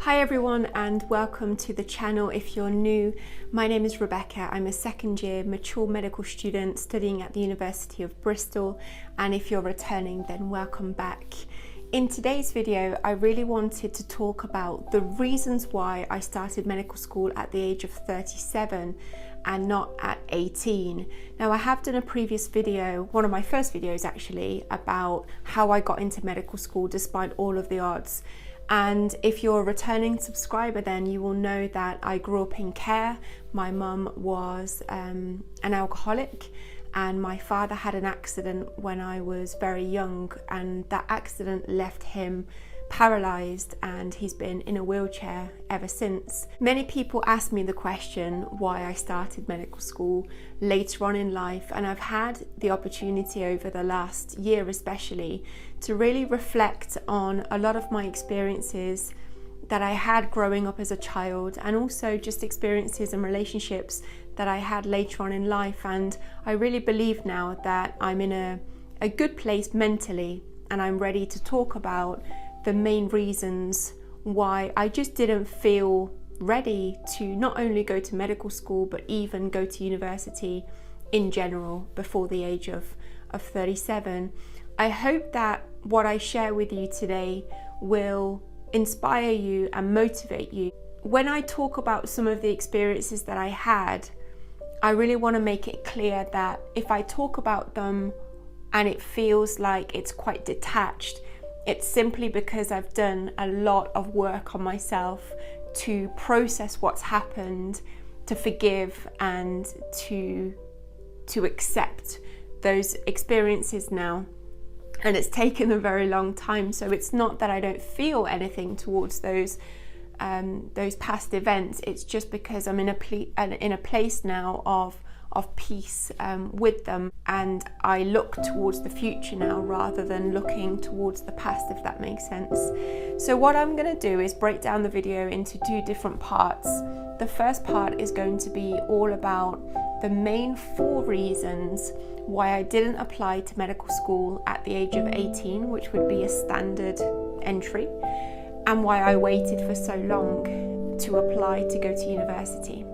Hi everyone and welcome to the channel. If you're new, my name is Rebecca. I'm a second year mature medical student studying at the University of Bristol, and if you're returning, then welcome back. In today's video, I really wanted to talk about the reasons why I started medical school at the age of 37 and not at 18. Now, I have done a previous video, one of my first videos actually, about how I got into medical school despite all of the odds. And if you're a returning subscriber, then you will know that I grew up in care. My mum was an alcoholic, and my father had an accident when I was very young, and that accident left him paralysed, and he's been in a wheelchair ever since. Many people ask me the question why I started medical school later on in life, and I've had the opportunity over the last year especially to really reflect on a lot of my experiences that I had growing up as a child, and also just experiences and relationships that I had later on in life. And I really believe now that I'm in a good place mentally, and I'm ready to talk about the main reasons why I just didn't feel ready to not only go to medical school but even go to university in general before the age of 37. I hope that what I share with you today will inspire you and motivate you. When I talk about some of the experiences that I had, I really want to make it clear that if I talk about them and it feels like it's quite detached, it's simply because I've done a lot of work on myself to process what's happened, to forgive and to accept those experiences now. And it's taken a very long time, so it's not that I don't feel anything towards those past events. It's just because I'm in a place now of peace with them, and I look towards the future now rather than looking towards the past, if that makes sense. So what I'm going to do is break down the video into two different parts. The first part is going to be all about the main 4 reasons why I didn't apply to medical school at the age of 18, which would be a standard entry, and why I waited for so long to apply to go to university.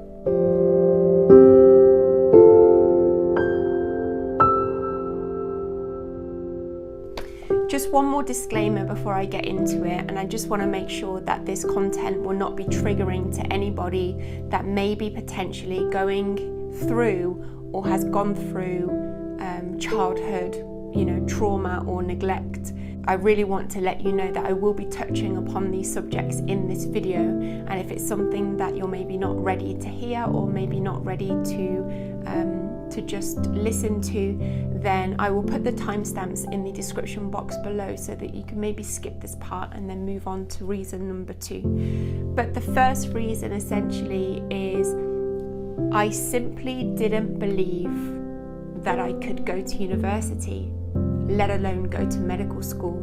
Just one more disclaimer before I get into it, and I just want to make sure that this content will not be triggering to anybody that may be potentially going through or has gone through childhood, trauma or neglect. I really want to let you know that I will be touching upon these subjects in this video, and if it's something that you're maybe not ready to hear or maybe not ready to just listen to, then I will put the timestamps in the description box below so that you can maybe skip this part and then move on to reason number 2. But the first reason essentially is I simply didn't believe that I could go to university, let alone go to medical school.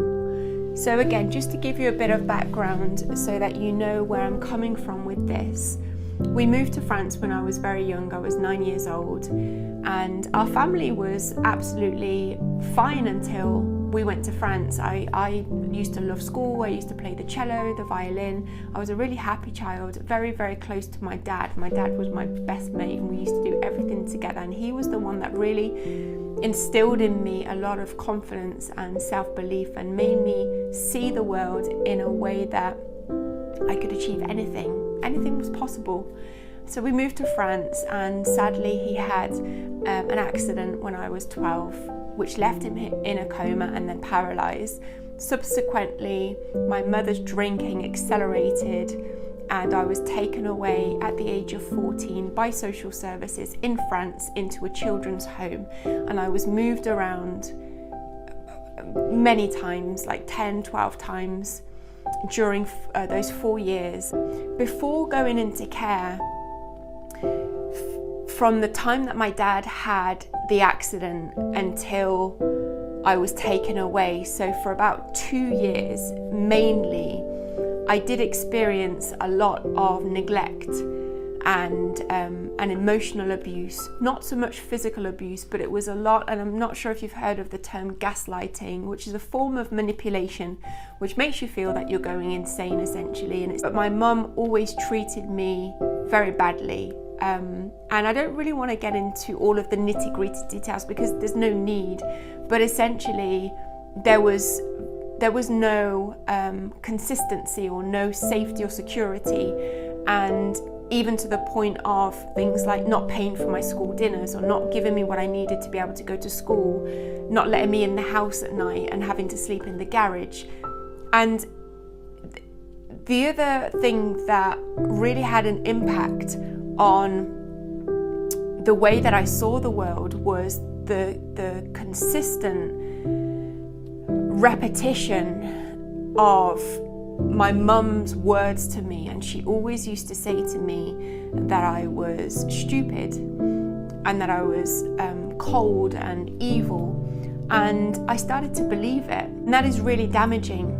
So again, just to give you a bit of background so that you know where I'm coming from with this. We moved to France when I was very young. I was 9 years old, and our family was absolutely fine until we went to France. I used to love school. I used to play the cello, the violin. I was a really happy child, very, very close to my dad. My dad was my best mate, and we used to do everything together, and he was the one that really instilled in me a lot of confidence and self-belief and made me see the world in a way that I could achieve anything. Anything was possible. So we moved to France, and sadly he had an accident when I was 12, which left him in a coma and then paralysed. Subsequently, my mother's drinking accelerated, and I was taken away at the age of 14 by social services in France into a children's home, and I was moved around many times, like 10, 12 times during those 4 years. Before going into care, from the time that my dad had the accident until I was taken away, so for about 2 years mainly, I did experience a lot of neglect and emotional abuse, not so much physical abuse, but it was a lot. And I'm not sure if you've heard of the term gaslighting, which is a form of manipulation which makes you feel that you're going insane essentially. But my mum always treated me very badly, and I don't really want to get into all of the nitty-gritty details because there's no need, but essentially there was no consistency or no safety or security, and even to the point of things like not paying for my school dinners or not giving me what I needed to be able to go to school, not letting me in the house at night and having to sleep in the garage. And the other thing that really had an impact on the way that I saw the world was the consistent repetition of my mum's words to me. And she always used to say to me that I was stupid and that I was cold and evil, and I started to believe it. And that is really damaging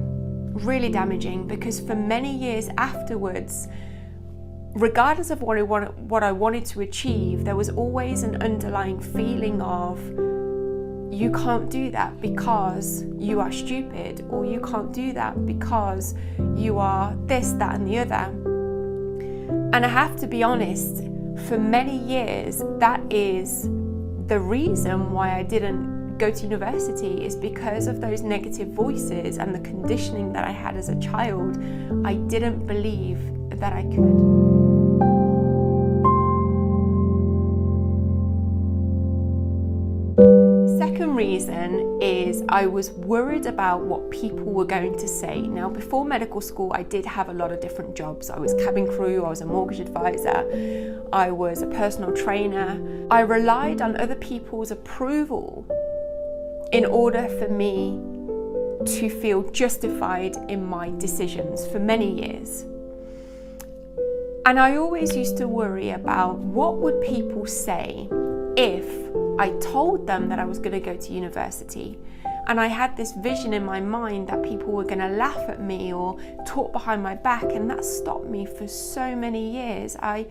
because for many years afterwards, regardless of what I wanted to achieve, there was always an underlying feeling of, you can't do that because you are stupid, or you can't do that because you are this, that and the other. And I have to be honest, for many years, that is the reason why I didn't go to university, is because of those negative voices and the conditioning that I had as a child. I didn't believe that I could. Reason is I was worried about what people were going to say. Now, before medical school, I did have a lot of different jobs. I was cabin crew, I was a mortgage advisor, I was a personal trainer. I relied on other people's approval in order for me to feel justified in my decisions for many years. And I always used to worry about what would people say if I told them that I was going to go to university. And I had this vision in my mind that people were going to laugh at me or talk behind my back, and that stopped me for so many years. I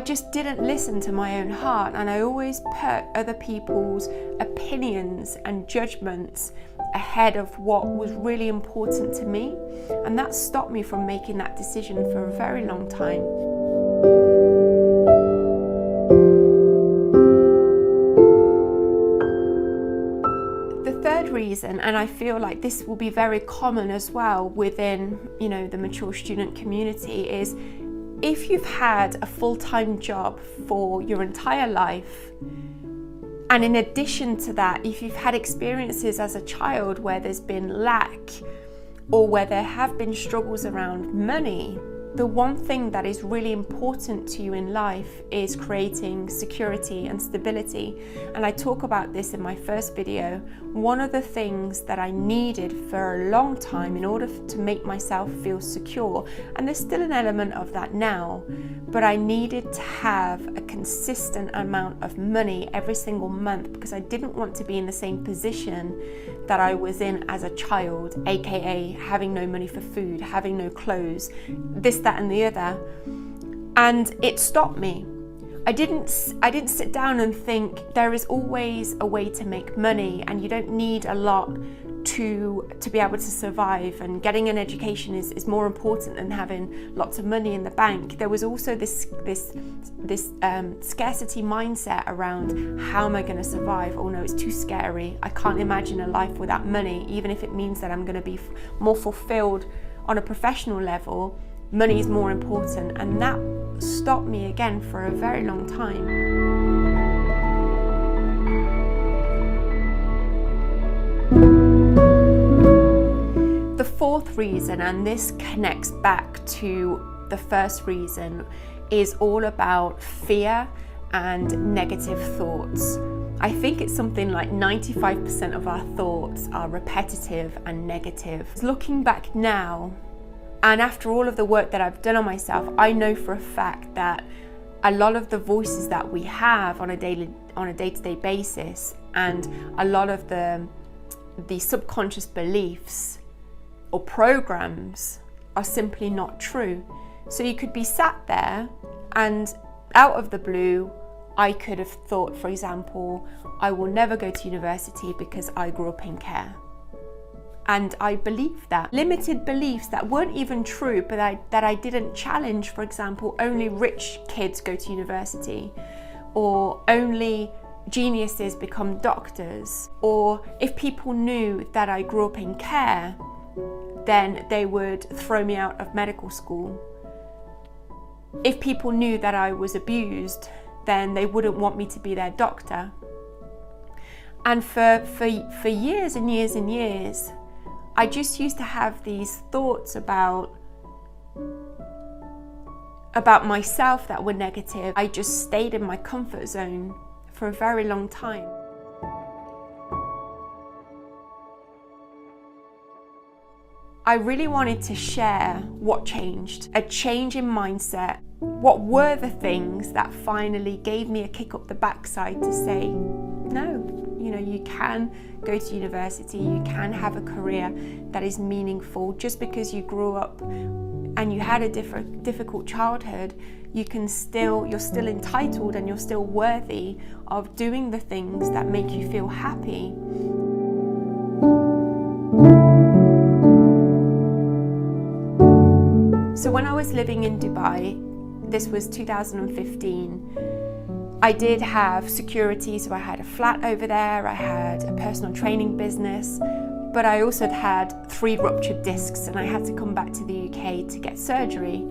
just didn't listen to my own heart, and I always put other people's opinions and judgments ahead of what was really important to me, and that stopped me from making that decision for a very long time. Reason, and I feel like this will be very common as well within, the mature student community, is if you've had a full-time job for your entire life, and in addition to that, if you've had experiences as a child where there's been lack or where there have been struggles around money, the one thing that is really important to you in life is creating security and stability. And I talk about this in my first video. One of the things that I needed for a long time in order to make myself feel secure, and there's still an element of that now, but I needed to have a consistent amount of money every single month, because I didn't want to be in the same position that I was in as a child, aka having no money for food, having no clothes, this, that and the other. And it stopped me. I didn't sit down and think there is always a way to make money, and you don't need a lot to be able to survive, and getting an education is more important than having lots of money in the bank. There was also this scarcity mindset around, how am I going to survive? Oh no, it's too scary. I can't imagine a life without money, even if it means that I'm going to be more fulfilled on a professional level. Money is more important, and that stopped me again for a very long time. The fourth reason, and this connects back to the first reason, is all about fear and negative thoughts. I think it's something like 95% of our thoughts are repetitive and negative. Looking back now, and after all of the work that I've done on myself, I know for a fact that a lot of the voices that we have on a day-to-day basis, and a lot of the subconscious beliefs or programs are simply not true. So you could be sat there and out of the blue, I could have thought, for example, I will never go to university because I grew up in care. And I believed that. Limited beliefs that weren't even true, but that I didn't challenge. For example, only rich kids go to university, or only geniuses become doctors, or if people knew that I grew up in care, then they would throw me out of medical school. If people knew that I was abused, then they wouldn't want me to be their doctor. And for years and years and years, I just used to have these thoughts about myself that were negative. I just stayed in my comfort zone for a very long time. I really wanted to share what changed, a change in mindset. What were the things that finally gave me a kick up the backside to say, no, you can go to university, you can have a career that is meaningful. Just because you grew up and you had a difficult childhood, you're still entitled and you're still worthy of doing the things that make you feel happy. So when I was living in Dubai, this was 2015, I did have security, so I had a flat over there, I had a personal training business, but I also had 3 ruptured discs and I had to come back to the UK to get surgery.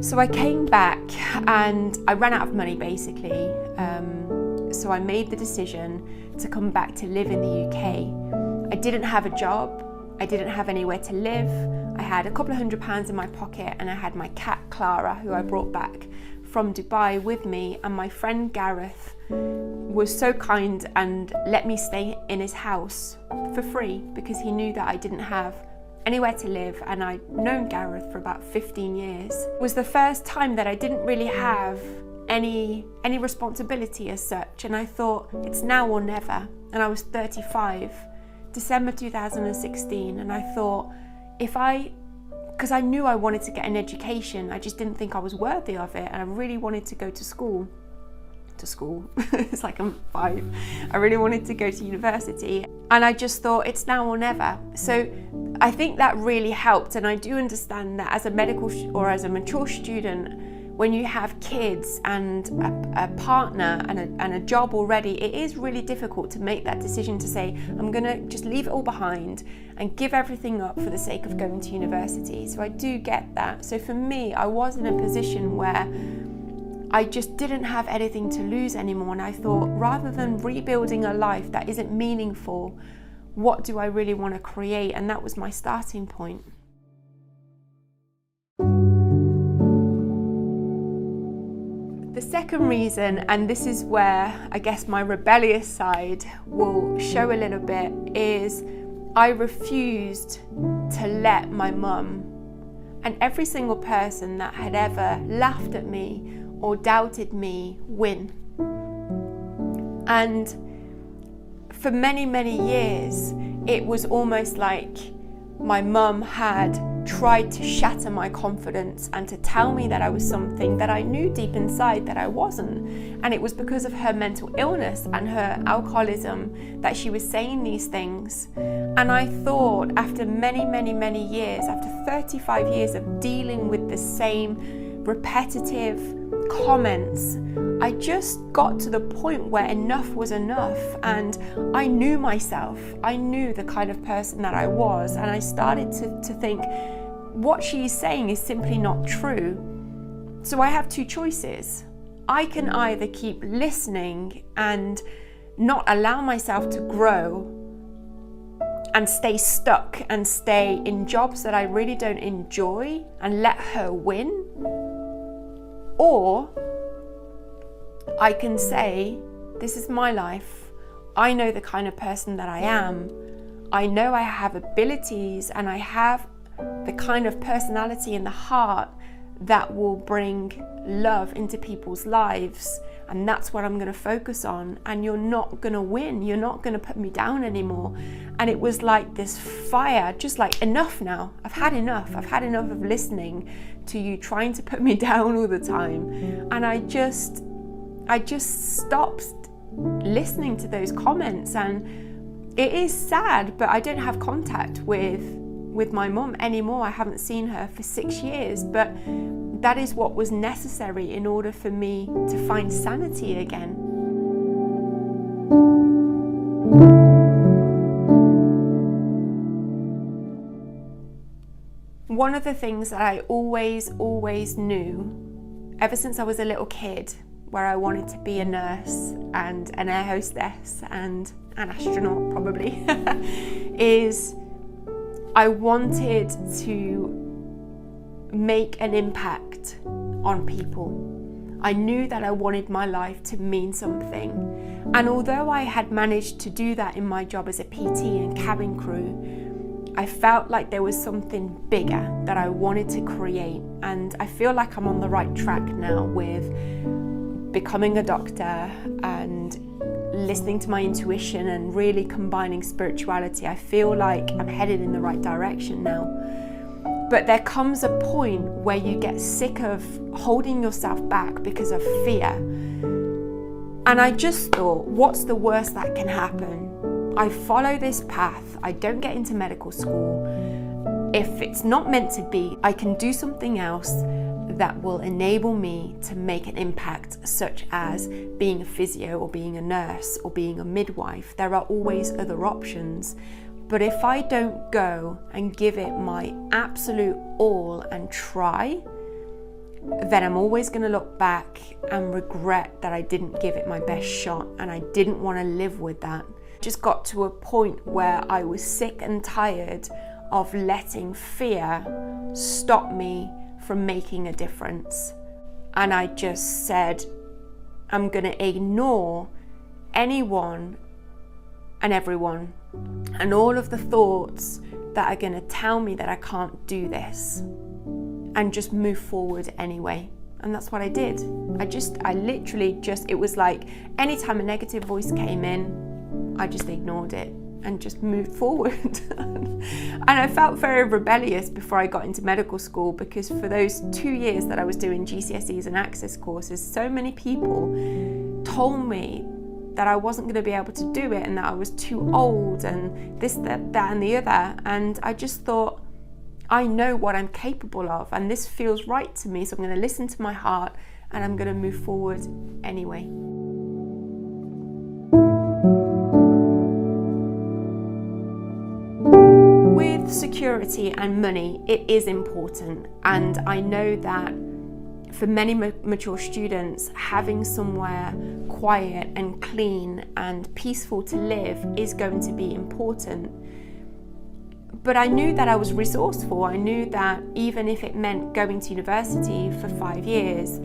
So I came back and I ran out of money basically, so I made the decision to come back to live in the UK. I didn't have a job, I didn't have anywhere to live, I had a couple of £100 in my pocket, and I had my cat Clara, who I brought back from Dubai with me, and my friend Gareth was so kind and let me stay in his house for free because he knew that I didn't have anywhere to live, and I'd known Gareth for about 15 years. It was the first time that I didn't really have any responsibility as such, and I thought it's now or never. And I was 35, December 2016, and I thought, because I knew I wanted to get an education, I just didn't think I was worthy of it, and I really wanted to go to school. It's like I'm 5. I really wanted to go to university, and I just thought it's now or never. So I think that really helped, and I do understand that as a medical or as a mature student, when you have kids and a partner and a job already, it is really difficult to make that decision to say, I'm gonna just leave it all behind and give everything up for the sake of going to university. So I do get that. So for me, I was in a position where I just didn't have anything to lose anymore, and I thought, rather than rebuilding a life that isn't meaningful, what do I really want to create? And that was my starting point. The second reason, and this is where I guess my rebellious side will show a little bit, is I refused to let my mum and every single person that had ever laughed at me or doubted me win. And for many, many years, it was almost like my mum had tried to shatter my confidence and to tell me that I was something that I knew deep inside that I wasn't. And it was because of her mental illness and her alcoholism that she was saying these things. And I thought, after many, many, many years, after 35 years of dealing with the same repetitive comments, I just got to the point where enough was enough, and I knew myself. I knew the kind of person that I was, and I started to think, what she's saying is simply not true. So I have 2 choices. I can either keep listening and not allow myself to grow and stay stuck and stay in jobs that I really don't enjoy and let her win, or I can say, this is my life. I know the kind of person that I am. I know I have abilities, and I have the kind of personality in the heart that will bring love into people's lives. and that's what I'm going to focus on, and you're not going to win, you're not going to put me down anymore. And it was like this fire, just like, enough now, I've had enough of listening to you trying to put me down all the time. And I just stopped listening to those comments. And it is sad, but I don't have contact with my mum anymore. I haven't seen her for 6 years, but that is what was necessary in order for me to find sanity again. One of the things that I always knew, ever since I was a little kid, where I wanted to be a nurse and an air hostess and an astronaut probably, is I wanted to make an impact on people. I knew that I wanted my life to mean something. And although I had managed to do that in my job as a PT and cabin crew, I felt like there was something bigger that I wanted to create. And I feel like I'm on the right track now with becoming a doctor and listening to my intuition and really combining spirituality. I feel like I'm headed in the right direction now. But there comes a point where you get sick of holding yourself back because of fear. And I just thought, what's the worst that can happen? I follow this path, I don't get into medical school. If it's not meant to be, I can do something else that will enable me to make an impact, such as being a physio or being a nurse or being a midwife. There are always other options. But if I don't go and give it my absolute all and try, then I'm always going to look back and regret that I didn't give it my best shot, and I didn't want to live with that. Just got to a point where I was sick and tired of letting fear stop me from making a difference. And I just said, I'm going to ignore anyone and everyone and all of the thoughts that are going to tell me that I can't do this, and just move forward anyway. And that's what I did. I literally just, it was like anytime a negative voice came in, I just ignored it and just moved forward. And I felt very rebellious before I got into medical school, because for those 2 years that I was doing GCSEs and access courses, so many people told me that I wasn't going to be able to do it and that I was too old and this, that, and the other. And I just thought, I know what I'm capable of and this feels right to me, so I'm going to listen to my heart and I'm going to move forward anyway. With security and money, it is important, and I know that for many mature students, having somewhere quiet and clean and peaceful to live is going to be important. But I knew that I was resourceful. I knew that even if it meant going to university for 5 years,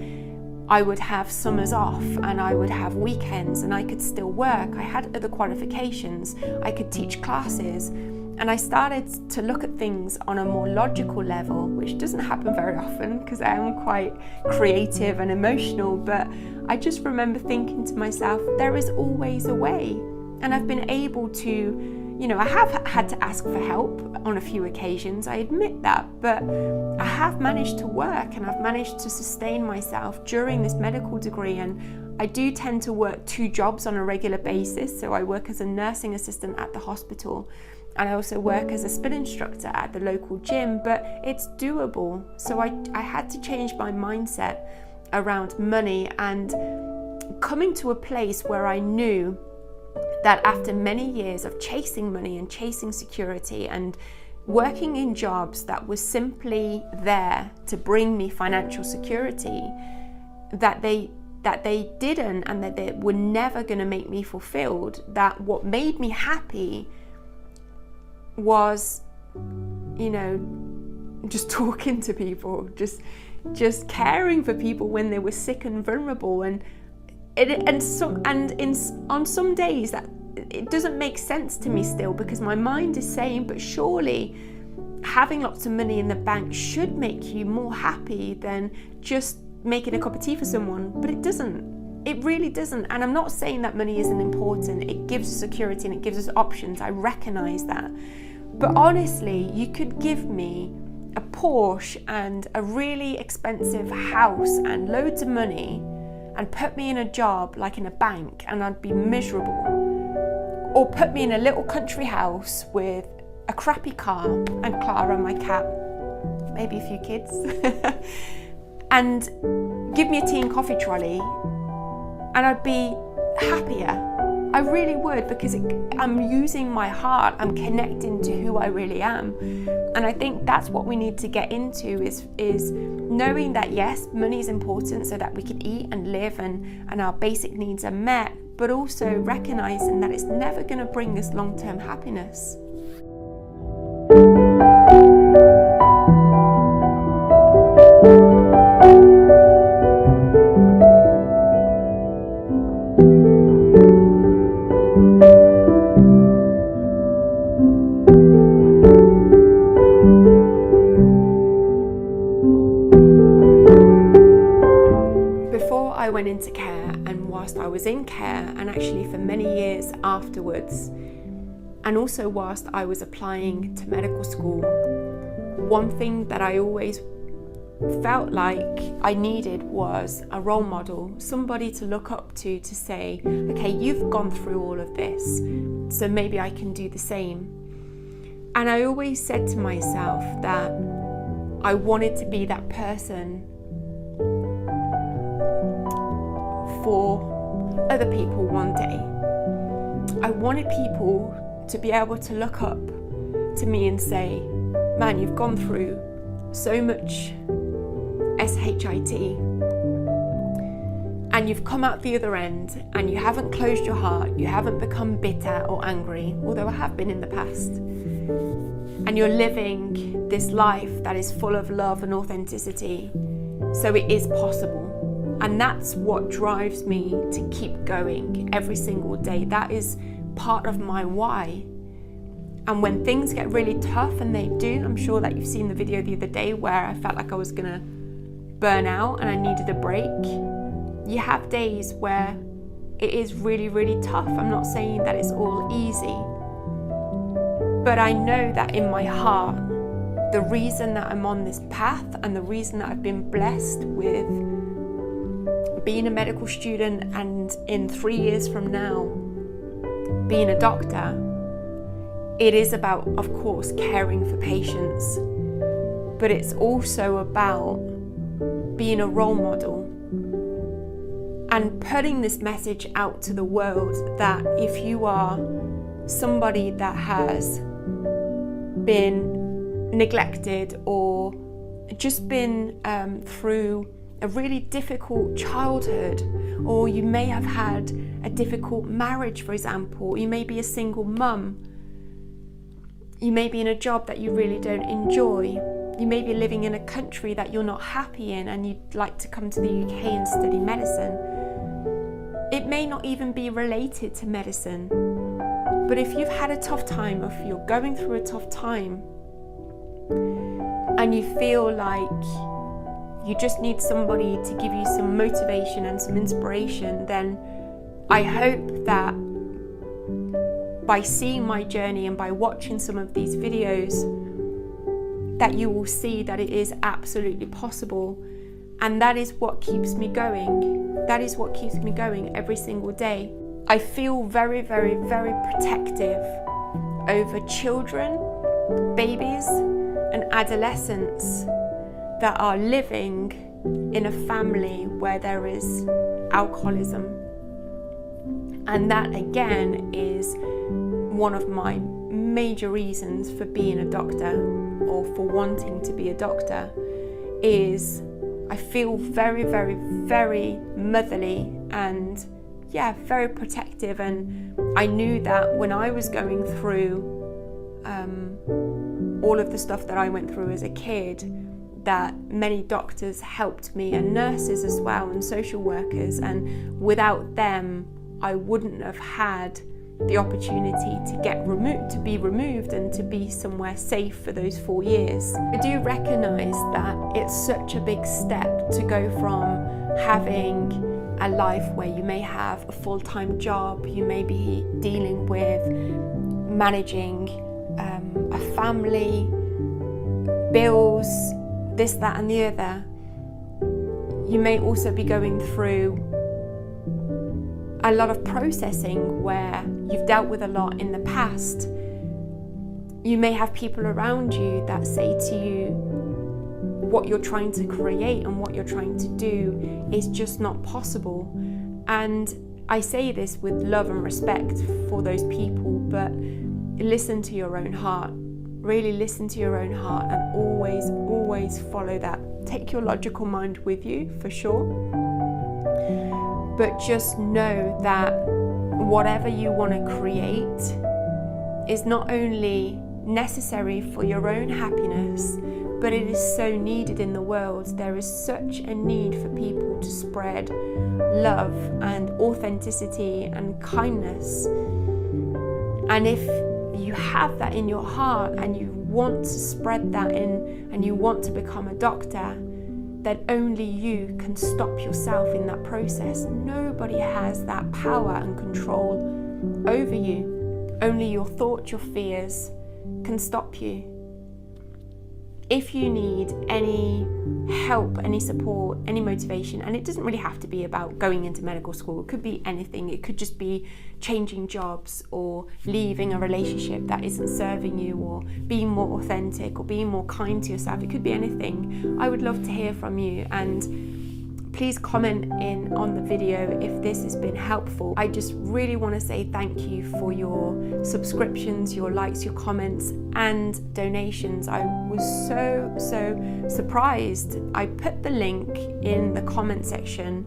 I would have summers off and I would have weekends and I could still work. I had other qualifications. I could teach classes. And I started to look at things on a more logical level, which doesn't happen very often because I am quite creative and emotional. But I just remember thinking to myself, there is always a way. And I've been able to, I have had to ask for help on a few occasions, I admit that, but I have managed to work and I've managed to sustain myself during this medical degree. And I do tend to work 2 jobs on a regular basis. So I work as a nursing assistant at the hospital, and I also work as a spin instructor at the local gym, but it's doable. So I had to change my mindset around money and coming to a place where I knew that after many years of chasing money and chasing security and working in jobs that were simply there to bring me financial security, that they didn't, and that they were never going to make me fulfilled, that what made me happy was, just talking to people, just caring for people when they were sick and vulnerable, on some days that it doesn't make sense to me still, because my mind is saying, but surely having lots of money in the bank should make you more happy than just making a cup of tea for someone. But it doesn't. It really doesn't. And I'm not saying that money isn't important. It gives us security and it gives us options. I recognise that. But honestly, you could give me a Porsche and a really expensive house and loads of money and put me in a job like in a bank and I'd be miserable. Or put me in a little country house with a crappy car and Clara, my cat, maybe a few kids, and give me a tea and coffee trolley and I'd be happier. I really would, because I'm using my heart, I'm connecting to who I really am. And I think that's what we need to get into is knowing that yes, money is important so that we can eat and live and our basic needs are met, but also recognizing that it's never going to bring us long-term happiness. I went into care, and whilst I was in care, and actually for many years afterwards, and also whilst I was applying to medical school, one thing that I always felt like I needed was a role model, somebody to look up to say, okay, you've gone through all of this, so maybe I can do the same. And I always said to myself that I wanted to be that person for other people one day. I wanted people to be able to look up to me and say, man, you've gone through so much SHIT and you've come out the other end and you haven't closed your heart, you haven't become bitter or angry, although I have been in the past, and you're living this life that is full of love and authenticity. So it is possible. And that's what drives me to keep going every single day. That is part of my why. And when things get really tough, and they do, I'm sure that you've seen the video the other day where I felt like I was gonna burn out and I needed a break. You have days where it is really, really tough. I'm not saying that it's all easy, but I know that in my heart, the reason that I'm on this path and the reason that I've been blessed with being a medical student, and in 3 years from now being a doctor, it is about, of course, caring for patients, but it's also about being a role model and putting this message out to the world that if you are somebody that has been neglected or just been through a really difficult childhood, or you may have had a difficult marriage, for example, you may be a single mum, you may be in a job that you really don't enjoy, you may be living in a country that you're not happy in and you'd like to come to the UK and study medicine. It may not even be related to medicine, but if you've had a tough time, or if you're going through a tough time and you feel like you just need somebody to give you some motivation and some inspiration, then I hope that by seeing my journey and by watching some of these videos, that you will see that it is absolutely possible. And that is what keeps me going. That is what keeps me going every single day. I feel very, very, very protective over children, babies, and adolescents that are living in a family where there is alcoholism. And that again is one of my major reasons for being a doctor, or for wanting to be a doctor, is I feel very, very, very motherly and very protective. And I knew that when I was going through all of the stuff that I went through as a kid, that many doctors helped me, and nurses as well, and social workers, and without them I wouldn't have had the opportunity to be removed and to be somewhere safe for those 4 years. I do recognise that it's such a big step to go from having a life where you may have a full-time job, you may be dealing with managing a family, bills, this, that and the other. You may also be going through a lot of processing where you've dealt with a lot in the past. You may have people around you that say to you, what you're trying to create and what you're trying to do is just not possible. And I say this with love and respect for those people, but listen to your own heart. Really listen to your own heart, and always follow that. Take your logical mind with you, for sure. But just know that whatever you want to create is not only necessary for your own happiness, but it is so needed in the world. There is such a need for people to spread love and authenticity and kindness. And if you have that in your heart and you want to spread that in and you want to become a doctor, then only you can stop yourself in that process. Nobody has that power and control over you. Only your thoughts, your fears can stop you. If you need any help, any support, any motivation, and it doesn't really have to be about going into medical school, it could be anything. It could just be changing jobs or leaving a relationship that isn't serving you, or being more authentic or being more kind to yourself. It could be anything. I would love to hear from you, and please comment in on the video if this has been helpful. I just really want to say thank you for your subscriptions, your likes, your comments and donations. I was so surprised. I put the link in the comment section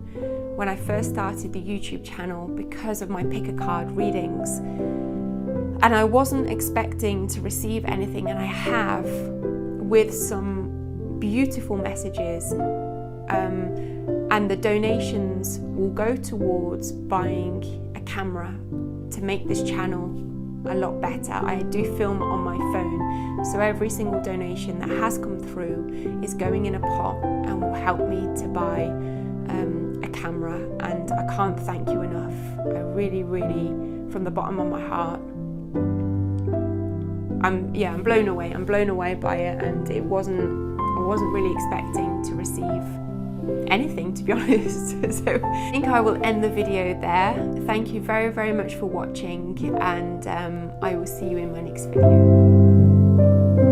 when I first started the YouTube channel because of my pick a card readings, and I wasn't expecting to receive anything, and I have, with some beautiful messages. And the donations will go towards buying a camera to make this channel a lot better. I do film on my phone, so every single donation that has come through is going in a pot and will help me to buy a camera, and I can't thank you enough. I really, from the bottom of my heart, I'm blown away. I'm blown away by it, and I wasn't really expecting to receive anything, to be honest. So I think I will end the video there. Thank you very much for watching, and I will see you in my next video.